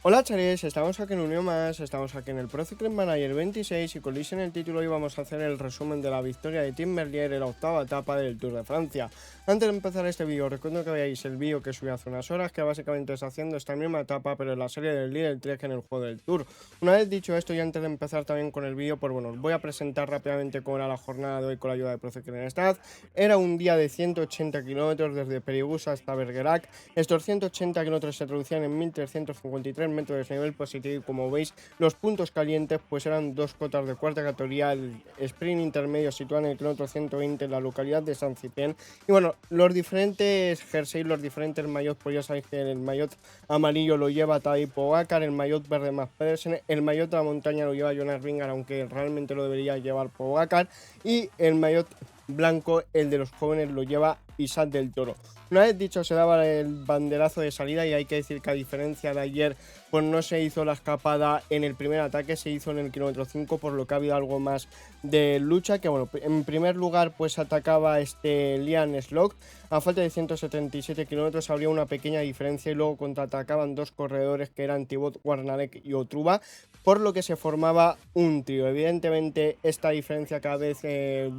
Hola Charis, estamos aquí en Unión Más, estamos aquí en el Pro Cycling Manager 26 y con Luis en el título y vamos a hacer el resumen de la victoria de Tim Merlier en la octava etapa del Tour de Francia. Antes de empezar este vídeo, recuerdo que veáis el vídeo que subí hace unas horas, que básicamente está haciendo esta misma etapa, pero en la serie del Lidl Trek en el juego del Tour. Una vez dicho esto y antes de empezar también con el vídeo, pues bueno, os voy a presentar rápidamente cómo era la jornada de hoy con la ayuda de Pro Cycling Stats. Era un día de 180 kilómetros desde Perigús hasta Bergerac. Estos 180 kilómetros se traducían en 1353 metros de desnivel positivo y como veis los puntos calientes pues eran dos cotas de cuarta categoría. El sprint intermedio situado en el kilómetro 120 en la localidad de San Cipien. Y bueno, los diferentes jerseys, los diferentes maillots, pues ya sabéis que el maillot amarillo lo lleva Tadej Pogacar, el maillot verde Mads Pedersen, el maillot de la montaña lo lleva Jonas Vingegaard, aunque realmente lo debería llevar Pogacar, y el maillot blanco, el de los jóvenes, lo lleva Isaac del Toro. Una vez dicho, se daba el banderazo de salida y hay que decir que a diferencia de ayer, pues no se hizo la escapada en el primer ataque, se hizo en el kilómetro 5, por lo que ha habido algo más de lucha, que bueno, en primer lugar pues atacaba Liam Slock, a falta de 177 kilómetros habría una pequeña diferencia y luego contraatacaban dos corredores que eran Thibaut Guarnalec y Otruba, por lo que se formaba un trío. Evidentemente esta diferencia cada vez,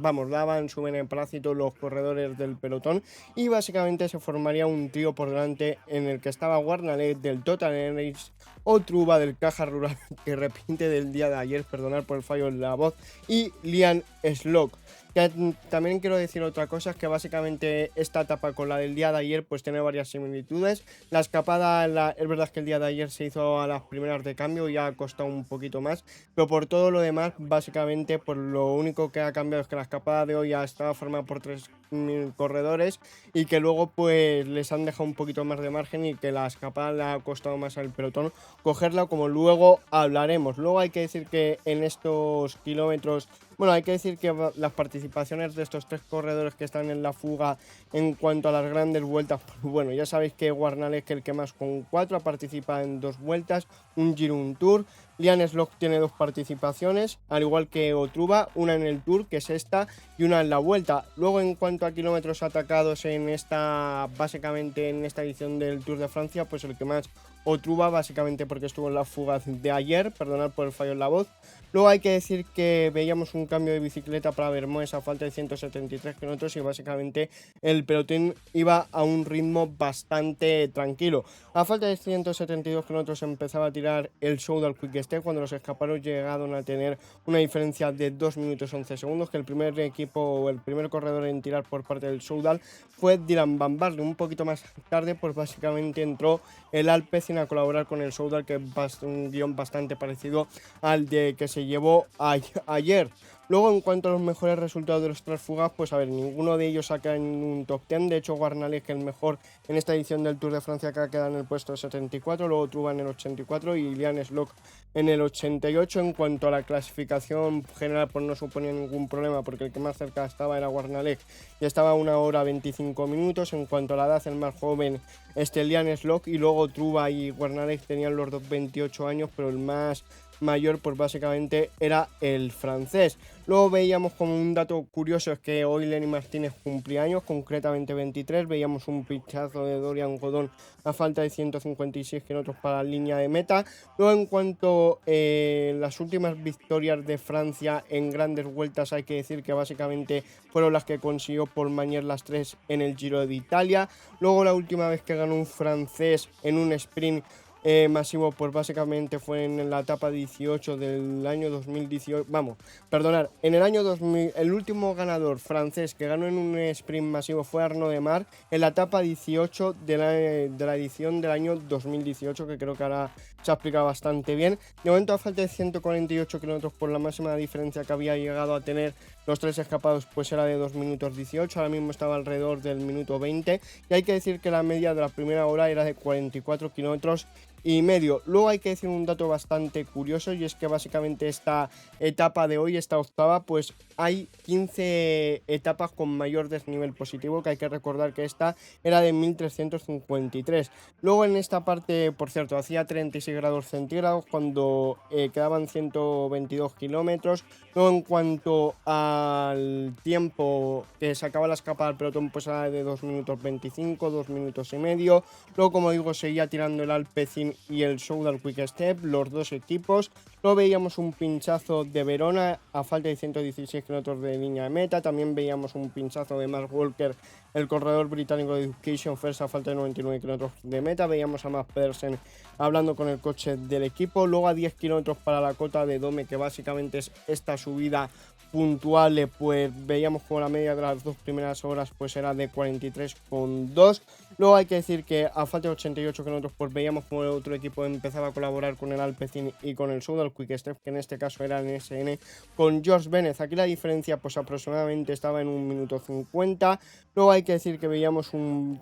daban su beneplácito los corredores del pelotón y básicamente se formaría un trío por delante en el que estaba Guarnalec del Total Energies, Otruba del Caja Rural, que repite del día de ayer, perdonad por el fallo en la voz, y Liam Slock. También quiero decir otra cosa, es que básicamente esta etapa con la del día de ayer pues tiene varias similitudes. La escapada, es verdad que el día de ayer se hizo a las primeras de cambio y ha costado un poquito más, pero por todo lo demás básicamente pues lo único que ha cambiado es que la escapada de hoy ya estaba formada por tres corredores y que luego pues les han dejado un poquito más de margen y que la escapada le ha costado más al pelotón cogerla, como luego hablaremos. Luego hay que decir que en estos kilómetros, bueno, hay que decir que las participaciones de estos tres corredores que están en la fuga en cuanto a las grandes vueltas, pues bueno, ya sabéis que Guarnalec, el que más con 4, participa en 2 vueltas, un Giro, un Tour. Liam Slock tiene 2 participaciones, al igual que Otruba, una en el Tour, que es esta, y una en la Vuelta. Luego, en cuanto a kilómetros atacados en esta, básicamente en esta edición del Tour de Francia, pues el que más Otruba, básicamente porque estuvo en la fuga de ayer, perdonad por el fallo en la voz. Luego hay que decir que veíamos un cambio de bicicleta para Vermoes a falta de 173 kilómetros y básicamente el pelotón iba a un ritmo bastante tranquilo. A falta de 172 kilómetros empezaba a tirar el Soudal Quick Step cuando los escaparos llegaron a tener una diferencia de 2 minutos 11 segundos, que el primer equipo o el primer corredor en tirar por parte del Soudal fue Dylan Van Baarle. Un poquito más tarde pues básicamente entró el Alpecin a colaborar con el Soudal, que es un guión bastante parecido al de que se llevó ayer. Luego, en cuanto a los mejores resultados de los tres fugas, pues a ver, ninguno de ellos saca en un top 10. De hecho, Guarnalec, el mejor en esta edición del Tour de Francia, que ha quedado en el puesto 74, luego Truba en el 84 y Liam Slock en el 88. En cuanto a la clasificación general, pues no suponía ningún problema, porque el que más cerca estaba era Guarnalec y estaba a 1 hora 25 minutos. En cuanto a la edad, el más joven, Liam Slock, y luego Truba y Guarnalec tenían los dos 28 años, pero el más mayor pues básicamente era el francés. Luego veíamos como un dato curioso es que hoy Lenny Martínez cumplía años, concretamente 23, veíamos un pinchazo de Dorian Godón a falta de 156 kilómetros para la línea de meta. Luego, en cuanto a las últimas victorias de Francia en grandes vueltas, hay que decir que básicamente fueron las que consiguió Paul Mañer, las 3 en el Giro de Italia. Luego la última vez que ganó un francés en un sprint masivo, pues básicamente fue en la etapa 18 del año 2018, en el año 2000, el último ganador francés que ganó en un sprint masivo fue Arnaud Demar en la etapa 18 de la edición del año 2018, que creo que ahora se ha explicado bastante bien. De momento, a falta de 148 kilómetros por la máxima diferencia que había llegado a tener los tres escapados, pues era de 2 minutos 18, ahora mismo estaba alrededor del minuto 20 y hay que decir que la media de la primera hora era de 44 kilómetros y medio. Luego hay que decir un dato bastante curioso y es que básicamente esta etapa de hoy, esta octava, pues hay 15 etapas con mayor desnivel positivo, que hay que recordar que esta era de 1353. Luego en esta parte, por cierto, hacía 36 grados centígrados cuando quedaban 122 kilómetros. Luego, en cuanto al tiempo que sacaba la escapada al pelotón, pues era de 2 minutos 25, 2 minutos y medio. Luego, como digo, seguía tirando el Alpecin Alpecin y el Soudal Quick Step, los dos equipos. Luego veíamos un pinchazo de Verona a falta de 116 kilómetros de línea de meta. También veíamos un pinchazo de Mark Walker, el corredor británico de Education First, a falta de 99 kilómetros de meta. Veíamos a Mads Pedersen hablando con el coche del equipo. Luego a 10 kilómetros para la cota de Dome, que básicamente es esta subida puntual, pues veíamos como la media de las dos primeras horas pues era de 43,2. Luego hay que decir que a falta de 88 kilómetros pues veíamos como el otro equipo empezaba a colaborar con el Alpecin y con el Soudal Quick Step, que en este caso era el NSN, con George Bennett. Aquí la diferencia pues aproximadamente estaba en 1 minuto 50. Luego hay que decir que veíamos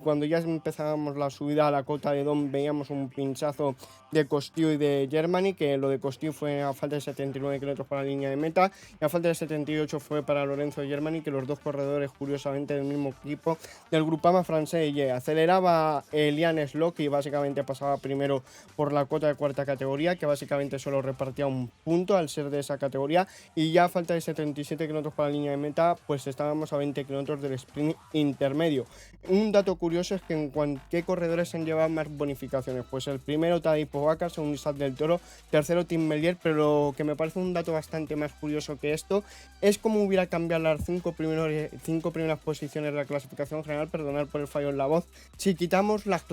cuando ya empezábamos la subida a la cota de Dom, veíamos un pinchazo de Costiu y de Germany, que lo de Costiu fue a falta de 79 kilómetros para la línea de meta y a falta de 78 fue para Lorenzo Germany, que los dos corredores curiosamente del mismo equipo del Groupama francés. Aceleraba Lian Slock y básicamente pasaba primero por la cota de cuarta categoría, que básicamente solo repartía un punto al ser de esa categoría, y ya a falta de 77 kilómetros para la línea de meta pues estábamos a 20 kilómetros del sprint intermedio. Un dato curioso es que en cuanto a qué corredores se han llevado más bonificaciones, pues el primero Tadej Pogačar, segundo Isaac del Toro, tercero Tim Merlier, pero lo que me parece un dato bastante más curioso que esto es cómo hubiera cambiado las cinco primeras posiciones de la clasificación general, perdonad por el fallo en la voz, si quitamos las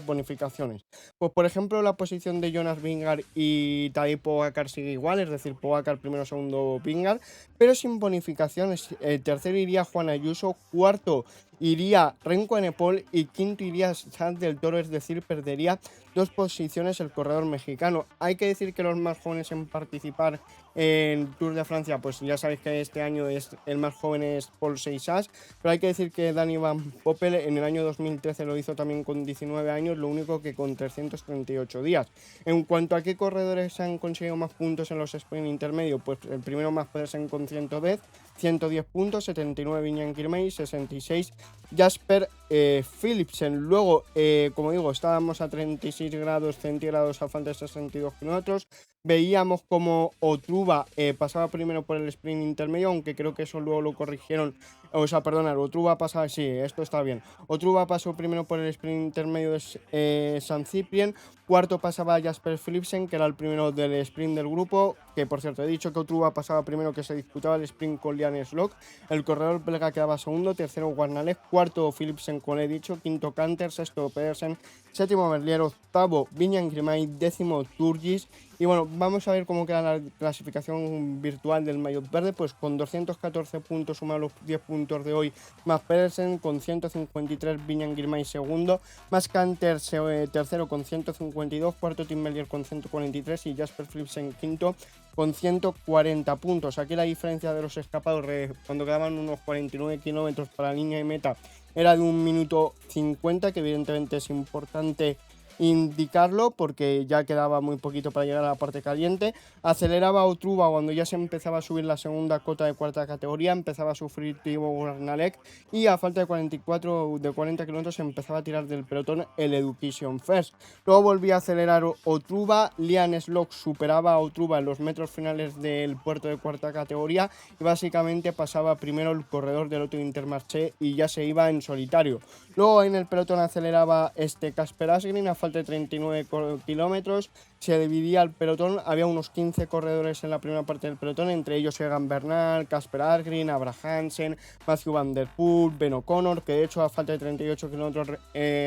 bonificaciones. Pues por ejemplo la posición de Jonas Vingegaard y Tadej Pogačar sigue igual, es decir, Pogačar primero, segundo Vingegaard, pero sin bonificaciones. Tercero iría Juan Ayuso, cuarto iría Renko Evenepoel y quinto iría Sanz del Toro, es decir, perdería 2 posiciones el corredor mexicano. Hay que decir que los más jóvenes en participar en Tour de Francia, pues ya sabéis que este año el más joven es Paul Seixas, pero hay que decir que Dani Van Poppel en el año 2013 lo hizo también con 19 años, lo único que con 338 días. En cuanto a qué corredores han conseguido más puntos en los sprint intermedios, pues el primero Mads Pedersen con 110 puntos, 79 Viñan Girmay, 66 Jasper Philipsen. Luego, como digo, estábamos a 36 grados centígrados a falta de 62 kilómetros. Veíamos como Otruba pasaba primero por el sprint intermedio, aunque creo que eso luego lo corrigieron. O sea, perdonad, Otruba pasaba, sí, esto está bien. Otruba pasó primero por el sprint intermedio de San Ciprien. Cuarto pasaba Jasper Philipsen, que era el primero del sprint del grupo, que por cierto he dicho que Otruba pasaba primero, que se disputaba el sprint con Lian Slock. El corredor belga quedaba segundo, tercero Guarnalez, cuarto Philipsen, como he dicho, quinto Canter, sexto Pedersen, séptimo Merlier, octavo Viñan Girmay, décimo Turgis. Y bueno, vamos a ver cómo queda la clasificación virtual del maillot verde, pues con 214 puntos sumados los 10 puntos de hoy, Mads Pedersen con 153, Viñan Girmay segundo, Mads Canter tercero con 152, cuarto Tim Merlier con 143 y Jasper Philipsen quinto con 140 puntos. Aquí la diferencia de los escapados cuando quedaban unos 49 kilómetros para la línea de meta era de 1 minuto 50, que evidentemente es importante indicarlo porque ya quedaba muy poquito para llegar a la parte caliente. Aceleraba Otruba cuando ya se empezaba a subir la segunda cota de cuarta categoría, empezaba a sufrir Thibaut Guarnalec y a falta de 40 kilómetros empezaba a tirar del pelotón el Education First. Luego volvía a acelerar Otruba, Lian Slock superaba a Otruba en los metros finales del puerto de cuarta categoría y básicamente pasaba primero el corredor del Lotto Intermarché y ya se iba en solitario. Luego en el pelotón aceleraba Casper Asgreen a falta de 39 kilómetros. Se dividía el pelotón, había unos 15 corredores en la primera parte del pelotón, entre ellos Egan Bernal, Casper Asgreen, Abra Hansen, Matthew Van Der Poel, Ben O'Connor, que de hecho a falta de 38 kilómetros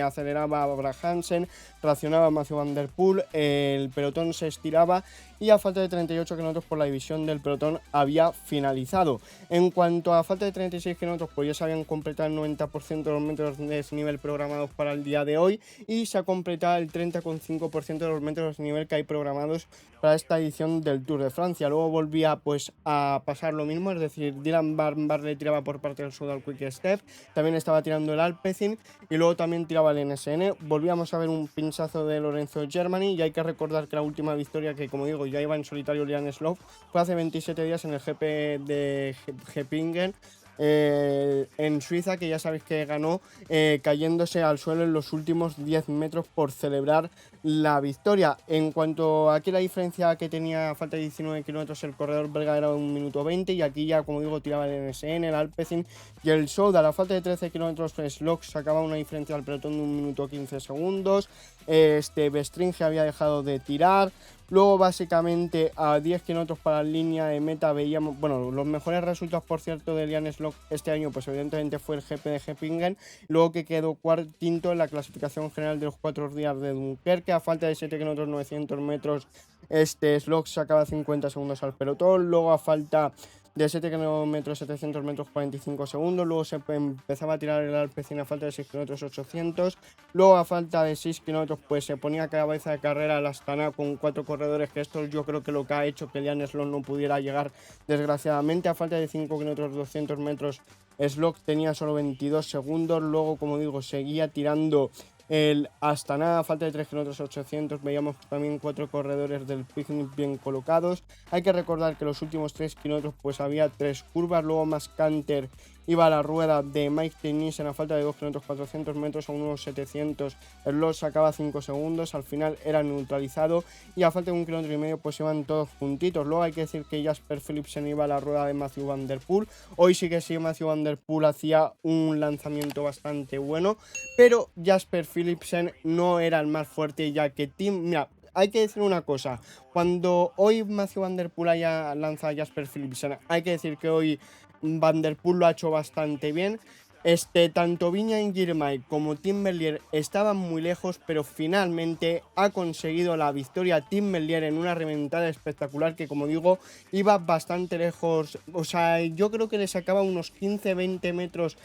aceleraba Abra Hansen, racionaba Matthew Van Der Poel, el pelotón se estiraba y a falta de 38 kilómetros por la división del pelotón había finalizado. En cuanto a falta de 36 kilómetros, pues ya se habían completado el 90% de los metros de desnivel programados para el día de hoy y se ha completado el 30,5% de los metros de desnivel que hay programados para esta edición del Tour de Francia. Luego volvía pues a pasar lo mismo, es decir, Dylan Van Baarle tiraba por parte del Soudal Quick Step, también estaba tirando el Alpecin y luego también tiraba el NSN. Volvíamos a ver un pinchazo de Lorenzo Germany y hay que recordar que la última victoria, que como digo ya iba en solitario Lian Slock, fue hace 27 días en el GP de Gepingen, en Suiza, que ya sabéis que ganó cayéndose al suelo en los últimos 10 metros por celebrar la victoria. En cuanto a aquí la diferencia que tenía a falta de 19 kilómetros el corredor belga era 1 minuto 20 y aquí ya, como digo, tiraba el NSN, el Alpecin y el Souda. A la falta de 13 kilómetros Slock sacaba una diferencia al pelotón de 1 minuto 15 segundos. Bestringe había dejado de tirar. Luego, básicamente, a 10 kilómetros para la línea de meta veíamos, bueno, los mejores resultados, por cierto, de Liam Slock este año, pues evidentemente fue el GP de Hepingen, luego que quedó quinto en la clasificación general de los 4 días de Dunkerque. A falta de 7 kilómetros, 900 metros, Slock sacaba 50 segundos al pelotón. Luego, a falta de 7 kilómetros, 700 metros, 45 segundos. Luego se empezaba a tirar el Alpecin a falta de 6 kilómetros, 800. Luego, a falta de 6 kilómetros, pues se ponía a cabeza de carrera el Astana con 4 corredores, que esto yo creo que lo que ha hecho que Liam Slock no pudiera llegar, desgraciadamente. A falta de 5 kilómetros, 200 metros, Slock tenía solo 22 segundos. Luego, como digo, seguía tirando el Astana a falta de 3 kilómetros, 800. Veíamos también 4 corredores del Picnic bien colocados. Hay que recordar que los últimos 3 kilómetros pues había 3 curvas. Luego más Canter iba a la rueda de Mike Tennyson a falta de 2 kilómetros, 400 metros a unos 700. El Loss sacaba 5 segundos. Al final era neutralizado y a falta de 1,5 kilómetros pues iban todos juntitos. Luego hay que decir que Jasper Philipsen iba a la rueda de Matthew Van Der Poel. Hoy sí que sí, Matthew Van Der Poel hacía un lanzamiento bastante bueno, pero Jasper Philipsen no era el más fuerte, ya que Mira, hay que decir una cosa. Cuando hoy Matthew Van Der Poel haya lanzado a Jasper Philipsen, hay que decir que hoy Van Der Poel lo ha hecho bastante bien. Tanto Viña Girmay como Tim Merlier estaban muy lejos, pero finalmente ha conseguido la victoria Tim Merlier en una reventada espectacular que, como digo, iba bastante lejos. O sea, yo creo que le sacaba unos 15-20 metros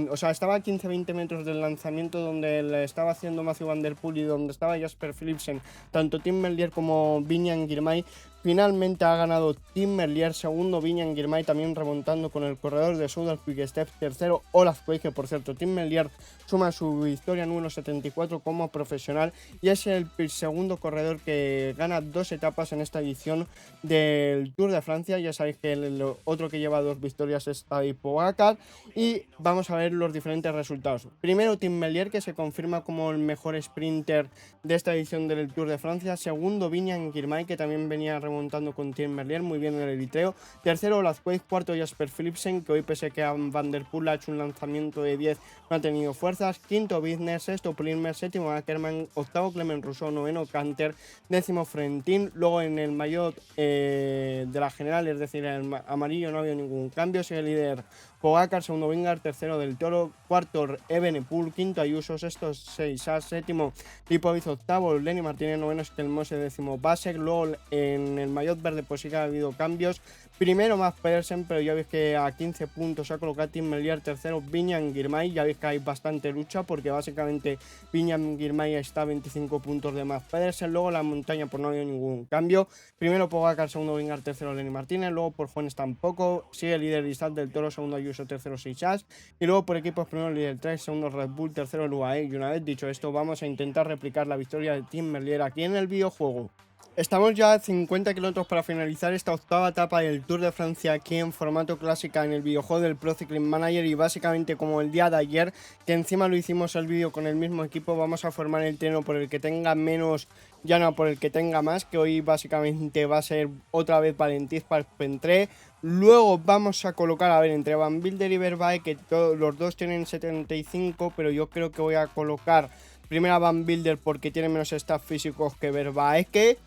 o sea, estaba a 15-20 metros del lanzamiento donde le estaba haciendo Matthew Van Der Poel y donde estaba Jasper Philipsen, tanto Tim Merlier como Viña Girmay. Finalmente ha ganado Tim Merlier, segundo Viña Girmay, también remontando con el corredor de Soudal Quick-Step, tercero Olaf Koe, que por cierto Tim Merlier suma su victoria número 74 como profesional y es el segundo corredor que gana 2 etapas en esta edición del Tour de Francia. Ya sabéis que el otro que lleva 2 victorias es Tadej Pogačar. Y vamos a ver los diferentes resultados. Primero, Tim Merlier, que se confirma como el mejor sprinter de esta edición del Tour de Francia. Segundo, Viña Girmay, que también venía remontando con Tim Merlier, muy bien en el eritreo. Tercero, Olaf Koe. Cuarto, Jasper Philipsen, que hoy, pese a que a Van Der Poel ha hecho un lanzamiento de 10, no ha tenido fuerzas. Quinto, Wiesner. Sexto, Plymouth. Séptimo, Ackermann. Octavo, Clement Rousseau. Noveno, Canter. Décimo, Frentin. Luego en el maillot de la general, es decir, en el amarillo, no ha habido ningún cambio. Sigue el líder Pogačar, segundo Vingegaard, tercero Del Toro, cuarto Evenepoel, quinto Ayuso, sexto Seixas, séptimo Lipovic, octavo Lenny Martínez, noveno Stelmose, décimo Basek. Luego en el maillot verde pues sí que ha habido cambios. Primero Mads Pedersen, pero ya veis que a 15 puntos se ha colocado Tim Merlier, tercero Viña Girmay. Ya veis que hay bastante lucha porque básicamente Viña Girmay está a 25 puntos de Mads Pedersen. Luego la montaña pues no ha habido ningún cambio. Primero Pogačar, segundo Vingegaard, tercero Lenny Martínez. Luego por Jones tampoco. Sigue el líder Isaac Del Toro, segundo Ayuso, tercero Seixas. Y luego por equipos, primero el líder 3, segundo Red Bull, tercero el UAE. Y una vez dicho esto, vamos a intentar replicar la victoria de Tim Merlier aquí en el videojuego. Estamos ya a 50 kilómetros para finalizar esta octava etapa del Tour de Francia aquí en formato clásica en el videojuego del Pro Cycling Manager, y básicamente como el día de ayer, que encima lo hicimos el vídeo con el mismo equipo, vamos a formar el treno por el que tenga menos, ya no por el que tenga más, que hoy básicamente va a ser otra vez Valentí Parpentré. Luego vamos a colocar, a ver, entre Van Wilder y Vervae, que los dos tienen 75, pero yo creo que voy a colocar primero a Van Wilder porque tiene menos staff físicos que Vervae, que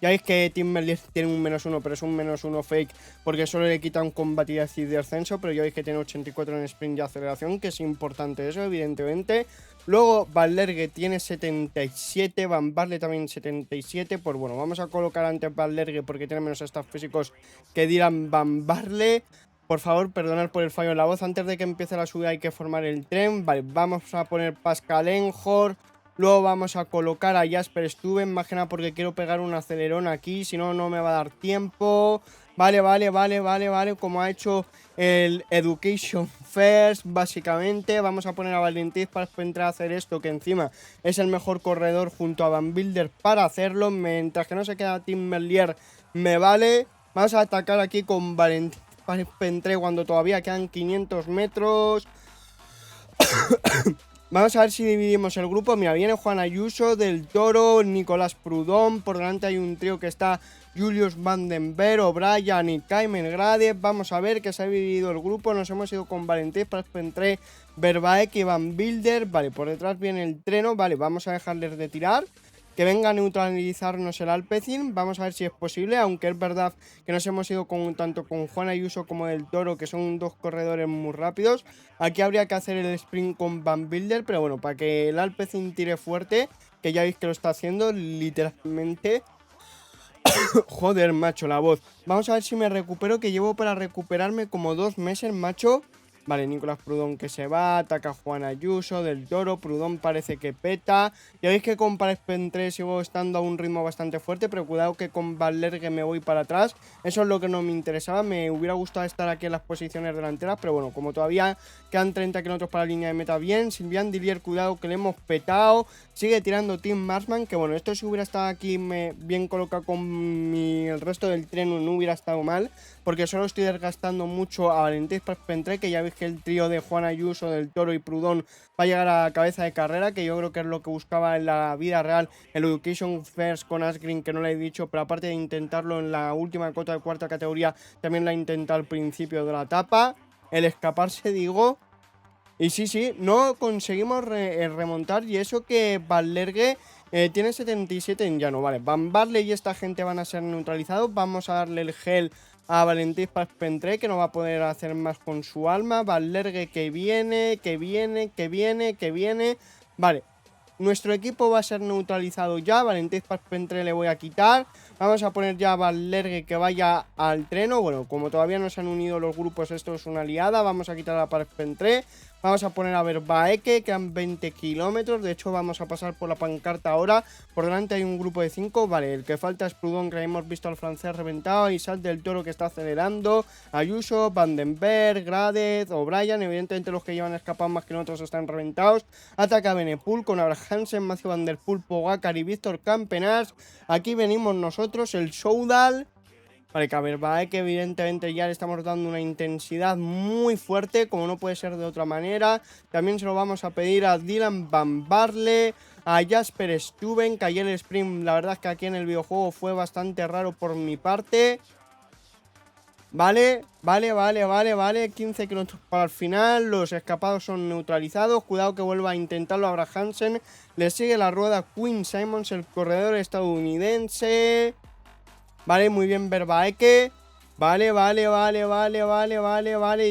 ya veis que Tim Merlier tiene un -1, pero es un -1 fake porque solo le quita un combate y de ascenso, pero ya veis que tiene 84 en sprint y aceleración, que es importante eso, evidentemente. Luego Valverde tiene 77, Van Barle también 77, pues bueno, vamos a colocar antes Valverde porque tiene menos staff físicos que Dylan Van Barle. Por favor, perdonad por el fallo de la voz, antes de que empiece la subida hay que formar el tren. Vale, vamos a poner Pascal Enjor. Luego vamos a colocar a Jasper Stuyven, más que nada porque quiero pegar un acelerón aquí, si no, no me va a dar tiempo. Vale, como ha hecho el Education First, básicamente. Vamos a poner a Valentí para entrar a hacer esto, que encima es el mejor corredor junto a Van Wilder para hacerlo. Mientras que no se queda Tim Merlier, me vale. Vamos a atacar aquí con Valentí París-Pentré cuando todavía quedan 500 metros. Vamos a ver si dividimos el grupo. Mira, viene Juan Ayuso, Del Toro, Nicolás Prudhomme. Por delante hay un trío que está Julius Van den Berg, O'Brien y Keimer Grade. Vamos a ver que se ha dividido el grupo. Nos hemos ido con Valentín, París-Pentré, Vervaeke y Van Wilder. Vale, por detrás viene el Treno. Vale, vamos a dejarles de tirar. Que venga a neutralizarnos el Alpecin. Vamos a ver si es posible, aunque es verdad que nos hemos ido tanto con Juan Ayuso como Del Toro, que son dos corredores muy rápidos. Aquí habría que hacer el sprint con Van Wilder, pero bueno, para que el Alpecin tire fuerte, que ya veis que lo está haciendo literalmente. Joder, macho, la voz. Vamos a ver si me recupero, que llevo para recuperarme como 2 meses, macho. Vale, Nicolás Prudhomme que se va, ataca a Juan Ayuso, Del Toro, Prudhomme parece que peta. Ya veis que con París-Pentré sigo estando a un ritmo bastante fuerte, pero cuidado que con Valverde me voy para atrás. Eso es lo que no me interesaba, me hubiera gustado estar aquí en las posiciones delanteras, pero bueno, como todavía quedan 30 kilómetros para la línea de meta, bien. Sylvain Dillier, cuidado que le hemos petado. Sigue tirando Tim Marsman, que bueno, esto si hubiera estado aquí bien colocado con el resto del tren no hubiera estado mal, porque solo estoy desgastando mucho a Valentín París-Pentré, que ya veis que el trío de Juan Ayuso, Del Toro y Prudhomme va a llegar a cabeza de carrera, que yo creo que es lo que buscaba en la vida real el Education First con Asgreen, que no le he dicho, pero aparte de intentarlo en la última cota de cuarta categoría, también la he intentado al principio de la etapa. El escaparse, digo. Y sí, no conseguimos remontar, y eso que Valverde tiene 77 en llano. Vale, Van Barley y esta gente van a ser neutralizados. Vamos a darle el gel a Valentín París-Pentré, que no va a poder hacer más con su alma. Valverde que viene. Vale, nuestro equipo va a ser neutralizado ya. Valentín París-Pentré le voy a quitar. Vamos a poner ya a Valverde que vaya al Treno. Bueno, como todavía no se han unido los grupos, esto es una liada. Vamos a quitar a París-Pentré. Vamos a poner a Vervaeke, quedan 20 kilómetros. De hecho, vamos a pasar por la pancarta ahora. Por delante hay un grupo de 5. Vale, el que falta es Prudhomme, que hemos visto al francés reventado. Isaac Del Toro, que está acelerando. Ayuso, Van den Berg, Gradez, O'Brien. Evidentemente, los que llevan escapado más que nosotros están reventados. Ataca Benepul con Abraham Hansen, Matthew Van Der Poel, Pogacar y Víctor Campenas. Aquí venimos nosotros, el Soudal. Vale, que a Vervaeke evidentemente ya le estamos dando una intensidad muy fuerte, como no puede ser de otra manera. También se lo vamos a pedir a Dylan Van Baarle, a Jasper Stuyven, que ayer el sprint, la verdad es que aquí en el videojuego fue bastante raro por mi parte. Vale, 15 kilómetros para el final, los escapados son neutralizados. Cuidado que vuelva a intentarlo Abraham Hansen. Le sigue la rueda Quinn Simmons, el corredor estadounidense. Vale, muy bien Vervaeke. Vale.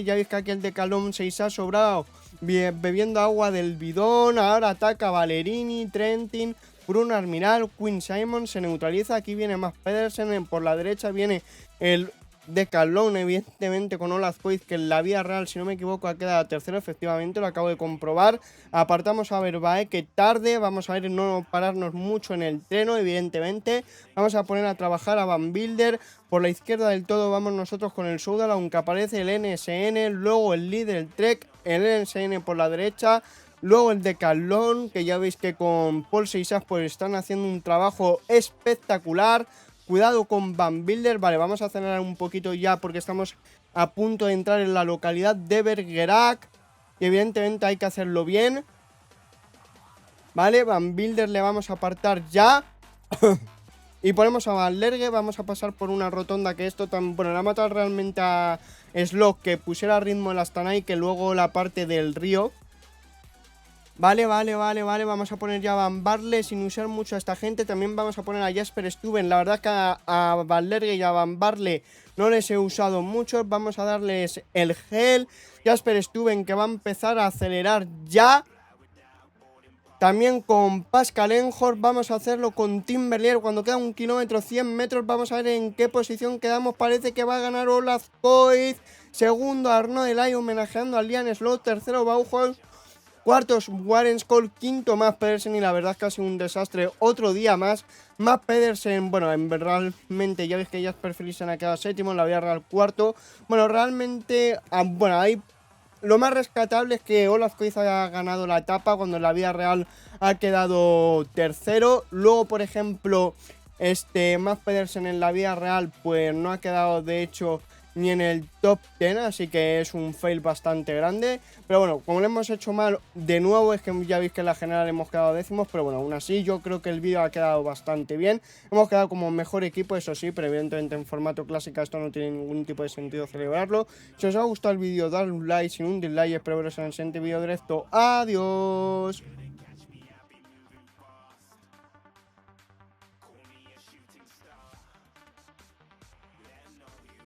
Ya veis que aquí el de Calum se ha sobrado bebiendo agua del bidón. Ahora ataca Valerini, Trentin, Bruno Armiral, Quinn Simmons. Se neutraliza. Aquí viene Mads Pedersen. Por la derecha viene el de Calum, evidentemente con Olaf Koiz, que en la vida real, si no me equivoco, ha quedado tercero. Efectivamente, lo acabo de comprobar. Apartamos a Vervaeke tarde. Vamos a ver no pararnos mucho en el Treno, evidentemente. Vamos a poner a trabajar a Van Wilder. Por la izquierda del todo vamos nosotros con el Soudal, aunque aparece el NSN. Luego el líder, el Trek, el NSN por la derecha. Luego el de Calum, que ya veis que con Paul Seixas pues están haciendo un trabajo espectacular. Cuidado con Van Wilder. Vale, vamos a acelerar un poquito ya porque estamos a punto de entrar en la localidad de Bergerac. Y evidentemente hay que hacerlo bien. Vale, Van Wilder le vamos a apartar ya. Y ponemos a Valverde. Vamos a pasar por una rotonda que esto tan... Bueno, le ha matado realmente a Slok, que pusiera ritmo el Astana y que luego la parte del río. Vale, vamos a poner ya a Van Baarle sin usar mucho a esta gente. También vamos a poner a Jasper Stuyven. La verdad es que a Valverde y a Van Baarle no les he usado mucho. Vamos a darles el gel. Jasper Stuyven, que va a empezar a acelerar ya. También con Pascal Enhorst. Vamos a hacerlo con Tim Merlier. Cuando queda 1 kilómetro, 100 metros. Vamos a ver en qué posición quedamos. Parece que va a ganar Olaf Koiz. Segundo, Arnaud Delay homenajeando a Liam Slot. Tercero, Bauhaus. Cuartos, Warren Skoll. Quinto, Mads Pedersen. Y la verdad es que ha sido un desastre otro día más. Mads Pedersen, bueno, realmente ya veis que Jasper Philipsen ha quedado séptimo. En la vida real cuarto. Bueno, realmente, bueno, ahí lo más rescatable es que Olaf Koiz haya ganado la etapa, cuando en la vida real ha quedado tercero. Luego, por ejemplo, Mads Pedersen en la vida real pues no ha quedado de hecho ni en el top 10, así que es un fail bastante grande. Pero bueno, como lo hemos hecho mal, de nuevo es que ya veis que en la general hemos quedado décimos, pero bueno, aún así yo creo que el vídeo ha quedado bastante bien. Hemos quedado como mejor equipo, eso sí, pero evidentemente en formato clásico esto no tiene ningún tipo de sentido celebrarlo. Si os ha gustado el vídeo, dadle un like, sin un dislike, espero veros en el siguiente vídeo directo. ¡Adiós!